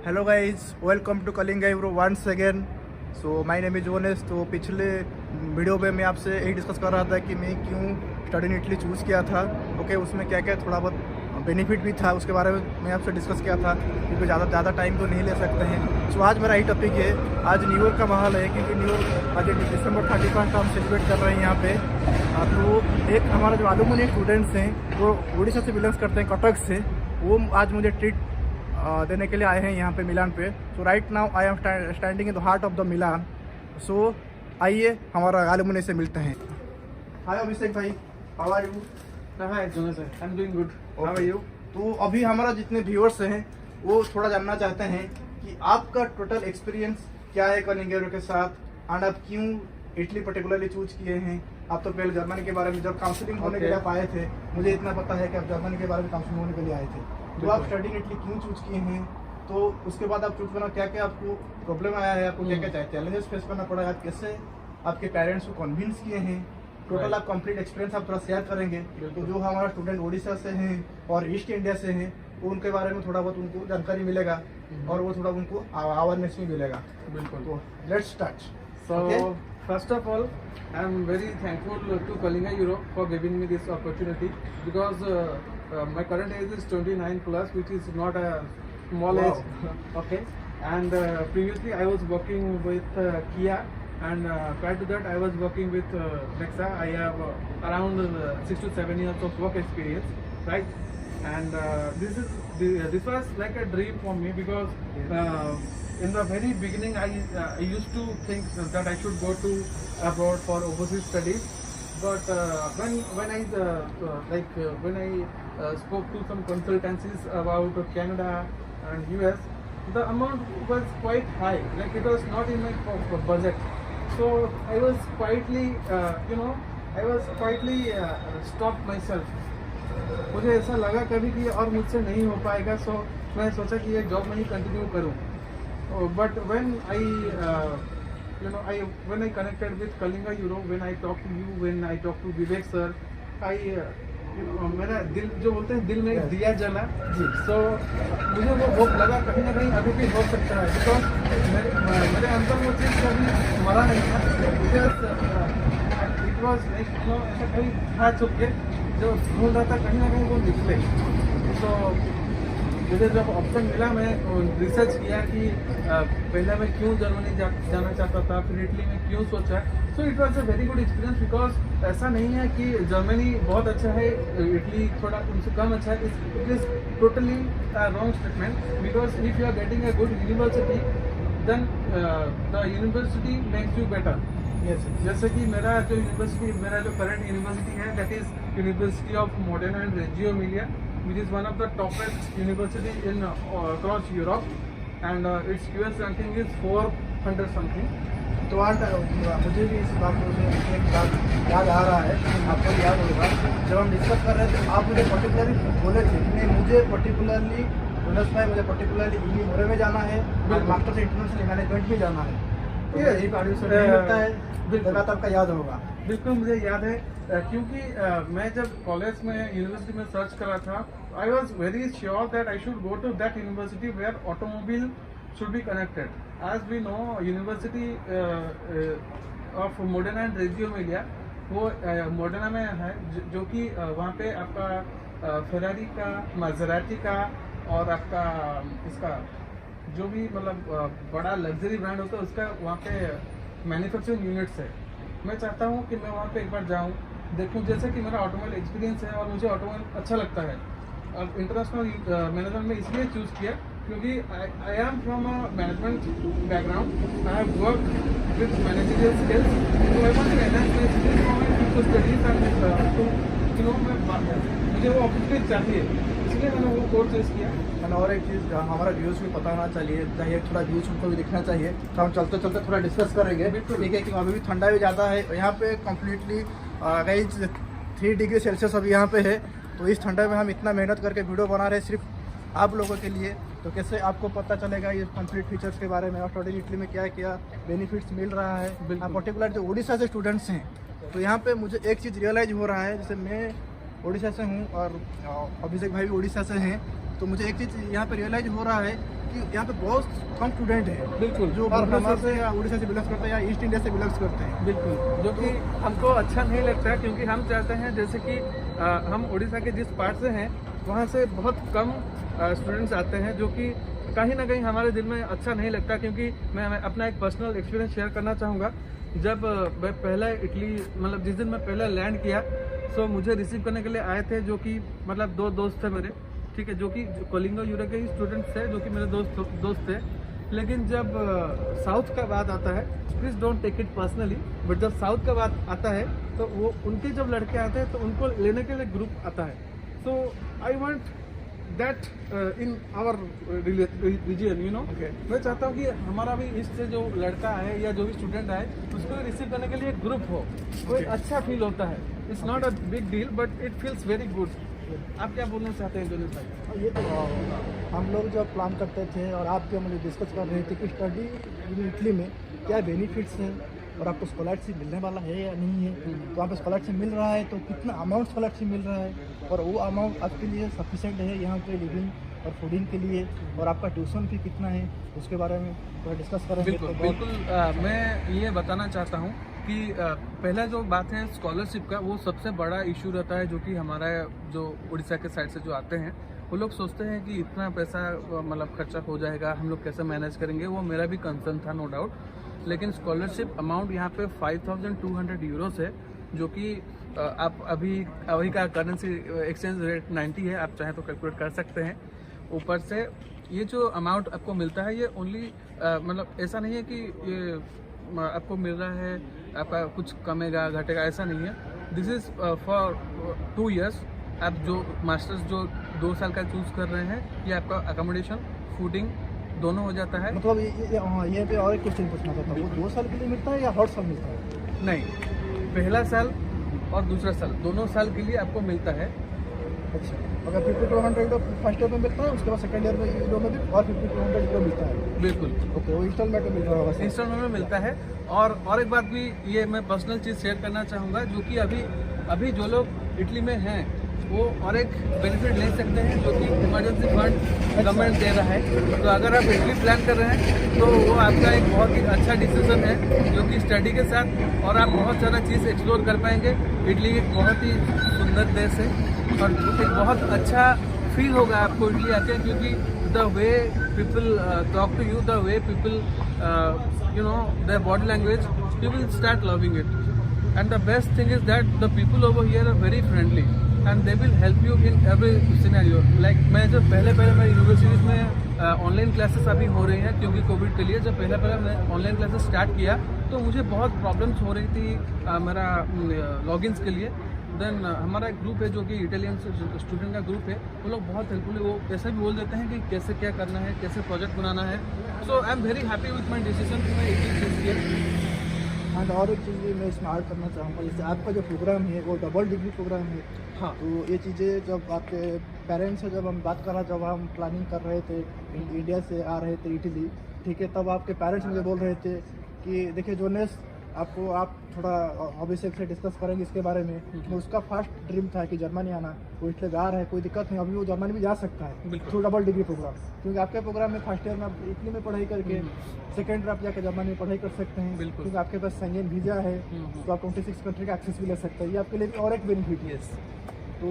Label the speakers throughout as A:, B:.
A: Hello guys, welcome to Kalinga euro once again. So my name is Jones. तो पिछले video में मैं आपसे यही डिस्कस कर रहा था कि मैं क्यों स्टडी इन इटली चूज़ किया था। ओके, उसमें क्या क्या थोड़ा बहुत बेनिफिट भी था, उसके बारे में मैं आपसे डिस्कस किया था क्योंकि ज़्यादा टाइम तो नहीं ले सकते हैं। सो आज मेरा यही टॉपिक है। आज न्यू ईयर का माहौल है क्योंकि न्यू ईयर आज दिसंबर 31 हम सेलिब्रेट कर रहे हैं यहाँ पे। तो एक हमारा जो एलुमनी स्टूडेंट्स हैं वो उड़ीसा से बिलोंग्स करते हैं, कटक से। वो आज मुझे ट्रीट देने के लिए आए हैं यहाँ पे मिलान पे। So right now I am standing in the heart of the Milan. So आइए हमारा एलुमनी से मिलते हैं। हाय अभिषेक भाई, how are you?
B: Hi Jones, I am doing good. How are you?
A: तो अभी हमारा जितने व्यूअर्स हैं वो थोड़ा जानना चाहते हैं कि आपका टोटल एक्सपीरियंस क्या है कलिंगा यूरो के साथ, एंड आप क्यों इटली पर्टिकुलरली चूज किए हैं। आप तो पहले जर्मनी के बारे में जब काउंसलिंग होने के लिए आप आए थे, मुझे इतना पता है कि आप जर्मनी के बारे में काउंसलिंग होने के लिए आए थे। तो आप स्टडी इन इटली क्यों चूज किए हैं, तो उसके बाद आप चूज करना क्या क्या आपको प्रॉब्लम आया है, आपको क्या क्या चैलेंजेस फेस करना पड़ा, आप कैसे आपके पेरेंट्स को कन्विंस किए हैं। टोटल आप कंप्लीट एक्सपीरियंस आप थोड़ा शेयर करेंगे। तो जो हमारा स्टूडेंट उड़ीसा से हैं और ईस्ट इंडिया से हैं उनके बारे में थोड़ा बहुत उनको जानकारी मिलेगा और वो थोड़ा उनको अवेयरनेस भी मिलेगा।
B: बिल्कुल।
A: तो let's start.
B: So first of all, I am very thankful to Kalinga Europe for giving me this opportunity because my current age is 29 plus, which is not a small
A: Wow.
B: age. Okay, and previously I was working with Kia, and prior to that I was working with Nexa. I have around 6 to 7 years of work experience, right? And this was like a dream for me because in the very beginning I used to think that I should go to abroad for overseas studies, but when I spoke to some consultancies about Canada and US, the amount was quite high, like it was not in my budget. So I was quietly stopped myself. मुझे ऐसा लगा कभी कि और मुझसे नहीं हो पाएगा, सो मैं सोचा कि ये जॉब में ही कंटिन्यू करूं। But when I connected with Kalinga Euro, when I talked to you, when I talked to Vivek sir, मेरा दिल जो बोलते हैं दिल में एक दिया जला जी। सो मुझे वो होप लगा कहीं ना कहीं अभी भी हो सकता है, बिकॉज मेरे अंदर वो चीज़ कभी मरा नहीं था। इट वॉज ऐसा कहीं था छुप के जो ढूंढ रहा था, कहीं ना कहीं वो निकले। तो मुझे जब ऑप्शन मिला, मैं रिसर्च किया कि पहले मैं क्यों जर्मनी जाना चाहता था, फिर इटली में क्यों सोचा। So it was a very good experience, because ऐसा नहीं है कि जर्मनी बहुत अच्छा है, इटली थोड़ा उनसे कम अच्छा है। It is totally wrong statement, because if you are getting a good university then the university makes you better. जैसे कि मेरा जो करंट यूनिवर्सिटी है that is university of Modena and Reggio Emilia, which is one of the toppest university in across Europe, and its QS ranking is 400 something.
A: तो आज मुझे भी इस बात को एक बात याद आ रहा है, आपको याद होगा जब हम डिस्कस कर रहे थे आप मुझे पर्टिकुलरली बोले थे कि नहीं मुझे पर्टिकुलरली इंग्लिश मोरे में जाना है और मास्टर्स इंटरनेशनल मैनेजमेंट में जाना है। तो यही लगता है जगह तो आपका याद होगा।
B: बिल्कुल मुझे याद है, क्योंकि मैं जब कॉलेज में यूनिवर्सिटी में सर्च कर रहा था, I was very sure that I should go to that university where automobile should be connected. As we know university of Modena and Reggio Emilia वो मोडेना में है, जो कि वहाँ पे आपका फेरारी का, मासेराती का और आपका इसका जो भी मतलब बड़ा लग्जरी ब्रांड होता है उसका वहाँ पे मैन्युफैक्चरिंग यूनिट्स है। मैं चाहता हूँ कि मैं वहाँ पे एक बार जाऊँ, देखूँ, जैसे कि मेरा ऑटोमोबाइल एक्सपीरियंस है और मुझे ऑटोमोबाइल अच्छा लगता है। और इंटरनेशनल मैनेजमेंट में इसलिए चूज़ किया क्योंकि I am from a management background, I have work with managerial skills, तो I want to enhance my skills for my future studies and to you know मुझे वो अपॉर्चुनिटी चाहिए, इसलिए मैंने वो कोर्स चूज़ किया।
A: और एक चीज़ हमारा व्यूज़ भी पता होना चाहिए थोड़ा व्यूज़ उनको भी दिखना चाहिए। तो हम चलते चलते थोड़ा डिस्कस करेंगे, ठीक है? कि अभी भी ठंडा भी ज़्यादा है यहाँ पे, कम्प्लीटली कहीं 3 डिग्री सेल्सियस अभी यहाँ पे है। तो इस ठंडा में हम इतना मेहनत करके वीडियो बना रहे हैं सिर्फ आप लोगों के लिए। तो कैसे आपको पता चलेगा ये कंप्लीट फीचर्स के बारे में और स्टडी इटली में क्या क्या बेनिफिट्स मिल रहा है। पर्टिकुलर जो उड़ीसा से स्टूडेंट्स हैं, तो यहाँ पे मुझे एक चीज़ रियलाइज़ हो रहा है, जैसे मैं उड़ीसा से हूँ और अभिषेक भाई भी उड़ीसा से हैं, तो मुझे एक चीज़ यहाँ पे रियलाइज हो रहा है कि यहाँ पे बहुत कम स्टूडेंट है
B: बिल्कुल
A: जो
B: और
A: भुवनेश्वर
B: हमारे
A: से या उड़ीसा से बिलोंग करते हैं या ईस्ट इंडिया से बिलोंग करते हैं।
B: बिल्कुल जो कि हमको अच्छा नहीं लगता है, क्योंकि हम चाहते हैं जैसे कि हम उड़ीसा के जिस पार्ट से हैं वहाँ से बहुत कम स्टूडेंट्स आते हैं, जो कि कहीं ना कहीं हमारे दिल में अच्छा नहीं लगता। क्योंकि मैं अपना एक पर्सनल एक्सपीरियंस शेयर करना चाहूँगा। जब मैं पहले इटली मतलब जिस दिन मैं पहले लैंड किया, सो मुझे रिसीव करने के लिए आए थे जो कि मतलब 2 दोस्त थे मेरे, ठीक है, जो कि कलिंगा यूरो के ही स्टूडेंट्स थे, जो कि मेरे दोस्त थे। लेकिन जब साउथ का बात आता है, please don't take it personally, but जब साउथ का बात आता है तो वो उनके जब लड़के आते हैं तो उनको लेने के लिए ग्रुप आता है। So I want that in our region, you know. मैं चाहता हूँ कि हमारा भी ईस्ट से जो लड़का है या जो भी स्टूडेंट आए उसको रिसीव करने के लिए एक ग्रुप हो, तो एक अच्छा फील होता है। It's not a big deal but it feels very good. आप क्या बोलना चाहते हैं दोनों भाई?
C: ये तो हम लोग जब प्लान करते थे और आप जब मुझे डिस्कस कर रहे थे कि स्टडी इन इटली में क्या बेनिफिट्स हैं और आपको स्कॉलरशिप मिलने वाला है या नहीं है, तो आपको स्कॉलरशिप मिल रहा है तो कितना अमाउंट स्कॉलरशिप मिल रहा है और वो अमाउंट आपके लिए सफिशेंट है यहाँ पे लिविंग और फूडिंग के लिए, और आपका ट्यूशन फी कितना है उसके बारे में थोड़ा डिस्कस करेंगे।
B: बिल्कुल
C: तो
B: बिल्कुल मैं ये बताना चाहता हूँ कि पहला जो बात है स्कॉलरशिप का, वो सबसे बड़ा इशू रहता है, जो कि हमारा जो उड़ीसा के साइड से जो आते हैं वो लोग सोचते हैं कि इतना पैसा मतलब खर्चा हो जाएगा, हम लोग कैसे मैनेज करेंगे। वो मेरा भी कंसर्न था, नो डाउट। लेकिन स्कॉलरशिप अमाउंट यहाँ पे 5200 यूरोस है, जो कि आप अभी का करेंसी एक्सचेंज रेट 90 है, आप चाहें तो कैलकुलेट कर सकते हैं। ऊपर से ये जो अमाउंट आपको मिलता है ये ओनली मतलब ऐसा नहीं है कि ये आपको मिल रहा है आपका कुछ कमेगा घटेगा, ऐसा नहीं है। This is for 2 years। आप जो मास्टर्स जो 2 साल का चूज़ कर रहे हैं, ये आपका अकोमोडेशन फूडिंग दोनों हो जाता है।
C: मतलब ये पे और एक क्वेश्चन पूछना चाहता हूँ, वो 2 साल के लिए मिलता है या हर साल मिलता है?
B: नहीं, पहला साल और दूसरा साल दोनों साल के लिए आपको मिलता है।
C: अच्छा, अगर 5200 यूरो फर्स्ट ईयर में मिलता है, उसके बाद सेकंड ईयर में यूरो में भी और 5200 यूरो मिलता है।
B: बिल्कुल
C: ओके, वो इंस्टॉलमेंट में मिल रहा होगा?
B: इंस्टॉलमेंट में मिलता है। और एक बात भी ये मैं पर्सनल चीज़ शेयर करना चाहूँगा, जो कि अभी जो लोग इटली में हैं वो और एक बेनिफिट ले सकते हैं, जो कि इमरजेंसी फंड गवर्नमेंट दे रहा है। तो अगर आप इटली प्लान कर रहे हैं तो वो आपका एक बहुत ही अच्छा डिसीजन है, जो कि स्टडी के साथ और आप बहुत सारा चीज़ एक्सप्लोर कर पाएंगे। इटली एक बहुत ही सुंदर देश है और एक बहुत अच्छा फील होगा आपको इटली आके, क्योंकि the way people talk to you, the way people you know their body language, you will start loving it. And the best thing is that the people over here are very friendly and they will help you in every scenario. Like मैं जब पहले मेरी universities में online classes अभी हो रही हैं, क्योंकि कोविड के लिए जब पहले मैं ऑनलाइन क्लासेस स्टार्ट किया तो मुझे बहुत प्रॉब्लम्स हो रही थी मेरा लॉगिन्स के लिए। देन हमारा एक ग्रुप है जो कि इटालियन स्टूडेंट का ग्रुप है, वो लोग बहुत हेल्पफुल है। वो ऐसे भी बोल देते हैं कि कैसे क्या करना है, कैसे प्रोजेक्ट बनाना है। So I am very happy with my decision कि मैं इटली चूज़ किया।
C: एंड और एक चीज़ मैं इसमें ऐड करना चाहूँगा, जैसे आपका जो प्रोग्राम है वो डबल डिग्री प्रोग्राम है।
B: हाँ,
C: तो ये चीज़ें जब आपके पेरेंट्स से जब हम बात कर रहा, जब हम प्लानिंग कर रहे थे, इंडिया से आ रहे थे इटली, ठीक है, तब आपके पेरेंट्स मुझे बोल रहे थे कि देखिए जोनेस, आप थोड़ा अभिषेक से डिस्कस करेंगे इसके बारे में। तो उसका फर्स्ट ड्रीम था कि जर्मनी आना, वो इसलिए जा रहा है, कोई दिक्कत नहीं, अभी वो जर्मनी भी जा सकता है थ्रू डबल डिग्री प्रोग्राम। क्योंकि आपके प्रोग्राम में फर्स्ट ईयर में आप इटली में पढ़ाई करके सेकेंड ईयर आप जाकर जर्मनी में पढ़ाई कर सकते हैं, क्योंकि आपके पास शेंगेन वीज़ा है, तो आप 26 कंट्री का एक्सेस भी ले सकते हैं। ये आपके लिए भी और एक बेनिफिट है। तो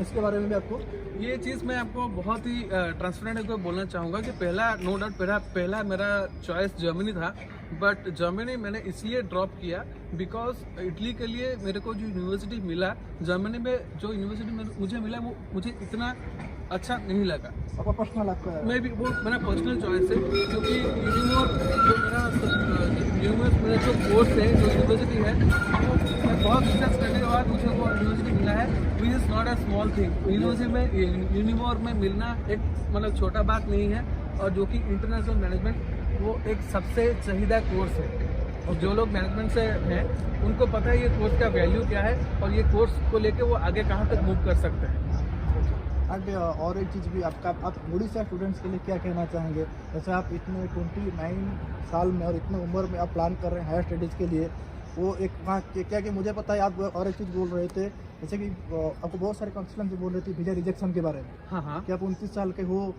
C: इसके बारे में भी आपको
B: ये चीज़ मैं आपको बहुत ही ट्रांसपेरेंट होकर बोलना चाहूँगा कि पहला नो डाउट पहला मेरा चॉइस जर्मनी था, बट जर्मनी मैंने इसलिए ड्रॉप किया बिकॉज इटली के लिए मेरे को जो यूनिवर्सिटी मिला, जर्मनी में जो यूनिवर्सिटी मुझे मिला वो मुझे इतना अच्छा नहीं लगा।
C: आपका पर्सनल आपका
B: मैं भी वो मेरा पर्सनल चॉइस है, क्योंकि मेरा जो कोर्स है, जो यूनिवर्सिटी है, वो मैं बहुत रिसर्च करने के बाद मुझे वो यूनिवर्सिटी मिला है, which is not a small thing. University में मिलना एक मतलब छोटा बात नहीं है, और जो कि इंटरनेशनल मैनेजमेंट वो एक सबसे चाहिदा कोर्स है। और जो लोग मैनेजमेंट से हैं उनको पता है ये कोर्स का वैल्यू क्या है, और ये कोर्स को लेके वो आगे कहाँ तक मूव कर सकते हैं।
C: एंड और एक चीज़ भी आप उड़ीसा स्टूडेंट्स के लिए क्या कहना चाहेंगे? जैसे आप इतने 29 साल में और इतने उम्र में आप प्लान कर रहे हैं हायर स्टडीज़ के लिए, वो एक वहाँ क्या कि मुझे पता है आप और एक चीज़ बोल रहे थे, जैसे कि आपको बहुत सारे काउंसलर जो बोल रहे थे वीज़ा रिजेक्शन के बारे में।
B: हाँ,
C: कि आप 29 साल के हो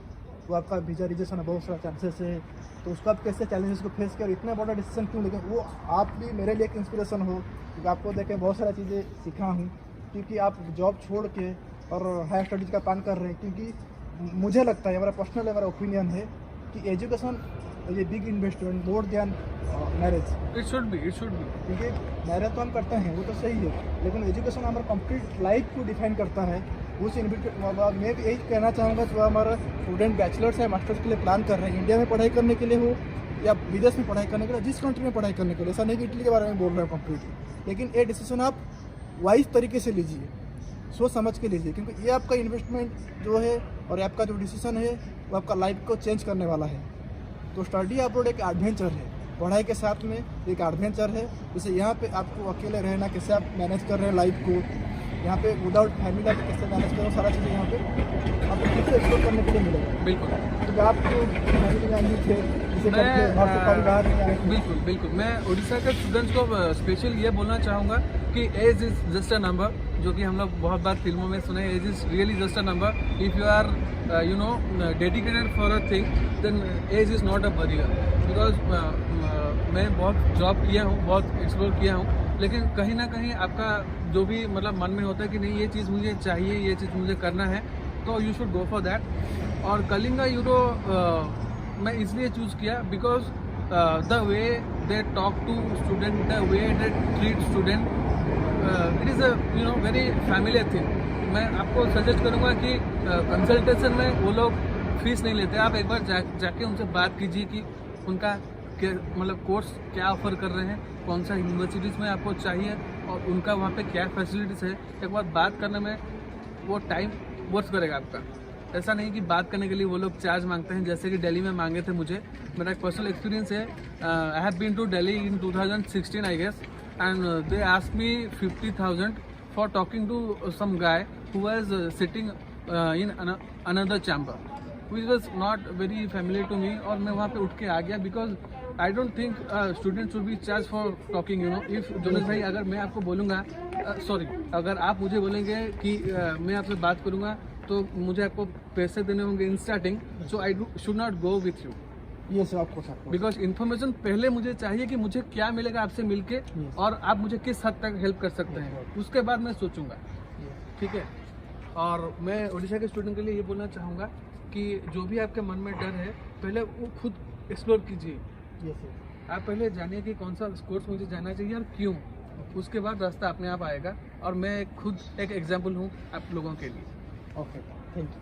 C: वो आपका वीज़ा रिजेक्शन है, बहुत सारा चांसेस है, तो उसको आप कैसे चैलेंजेस को फेस कर इतना बड़ा डिसीजन क्यों, लेकिन वो आप भी मेरे लिए एक इंस्पिरेशन हो, क्योंकि आपको देख के बहुत सारी चीज़ें सीखा हूँ, क्योंकि आप जॉब छोड़ के और हायर स्टडीज़ का प्लान कर रहे हैं, क्योंकि मुझे लगता है, हमारा पर्सनल हमारा ओपिनियन है कि एजुकेशन ये big investment more than marriage.
B: It should be
C: क्योंकि मैरिज तो हम करते हैं, वो तो सही है, लेकिन एजुकेशन हमारा कंप्लीट लाइफ को डिफाइन करता है। उस मैं भी यही कहना चाहूँगा, जो हमारा स्टूडेंट बैचलर्स है, मास्टर्स के लिए प्लान कर रहे हैं, इंडिया में पढ़ाई करने के लिए हो या विदेश में पढ़ाई करने के लिए, जिस कंट्री में पढ़ाई करने के लिए, ऐसा नहीं कि इटली के बारे में बोल रहे हैं कंप्लीटली, लेकिन ये डिसीजन आप वाइज तरीके से लीजिए, सोच समझ के लीजिए, क्योंकि ये आपका इन्वेस्टमेंट जो है और आपका जो डिसीजन है वो आपका लाइफ को चेंज करने वाला है। तो स्टडी अब्रॉड एक एडवेंचर है, पढ़ाई के साथ में एक एडवेंचर है। जैसे यहाँ पे आपको अकेले रहना, कैसे आप मैनेज कर रहे हैं लाइफ को, यहाँ पे विदाउट फैमिली आप कैसे मैनेज करो, सारा चीज़ें यहाँ पे आपको खुद से एक्सप्लोर करने के लिए मिलेगा।
B: बिल्कुल।
C: तो आप तो फैमिली में थे, जिसे परिवार में आए।
B: बिल्कुल मैं उड़ीसा के स्टूडेंट्स को स्पेशल ये बोलना चाहूँगा कि age is just a number, जो कि हम लोग बहुत बार फिल्मों में सुने, age is really just a number. If you are dedicated for a thing, then age is not a barrier. Because मैं बहुत जॉब किया हूँ, बहुत एक्सप्लोर किया हूँ, लेकिन कहीं ना कहीं आपका जो भी मतलब मन में होता है कि नहीं ये चीज़ मुझे चाहिए, ये चीज़ मुझे करना है, तो you should go for that. और कलिंगा यूरो मैं इसलिए चूज़ किया because the way they talk to student, the way they treat student, it is a very familiar thing. मैं आपको सजेस्ट करूँगा कि कंसल्टेशन में वो लोग फीस नहीं लेते। आप एक बार जाके उनसे बात कीजिए कि उनका मतलब कोर्स क्या ऑफर कर रहे हैं, कौन सा यूनिवर्सिटीज़ में आपको चाहिए और उनका वहाँ पे क्या फैसिलिटीज़ है। एक बार बात करने में वो टाइम वर्थ करेगा आपका। ऐसा नहीं कि बात करने के लिए वो लोग चार्ज मांगते हैं, जैसे कि दिल्ली में मांगे थे मुझे। मेरा एक पर्सनल एक्सपीरियंस है। I have been to Delhi in 2016 I guess, and they asked me 50,000 for talking to some guy who was sitting in another chamber, which was not very familiar to me। और मैं वहाँ पे उठ के आ गया, because I don't think student should be charge for talking, you know. If Jones भाई, अगर मैं आपको बोलूँगा अगर आप मुझे बोलेंगे कि मैं आपसे बात करूँगा तो मुझे आपको पैसे देने होंगे in starting, so I should not go with you.
C: ये सब आपको
B: बिकॉज इन्फॉर्मेशन पहले मुझे चाहिए कि मुझे क्या मिलेगा आपसे मिलके, और आप मुझे किस हद तक हेल्प कर सकते हैं, उसके बाद मैं सोचूंगा। ठीक है। और मैं उड़ीसा के स्टूडेंट के लिए ये बोलना चाहूँगा कि जो भी आपके मन में डर है, पहले वो खुद एक्सप्लोर कीजिए। आप पहले जानिए कि कौन सा कोर्स मुझे जाना चाहिए और क्यों, उसके बाद रास्ता अपने आप आएगा। और मैं खुद एक एग्जाम्पल हूँ आप लोगों के लिए।
C: Okay, thank you.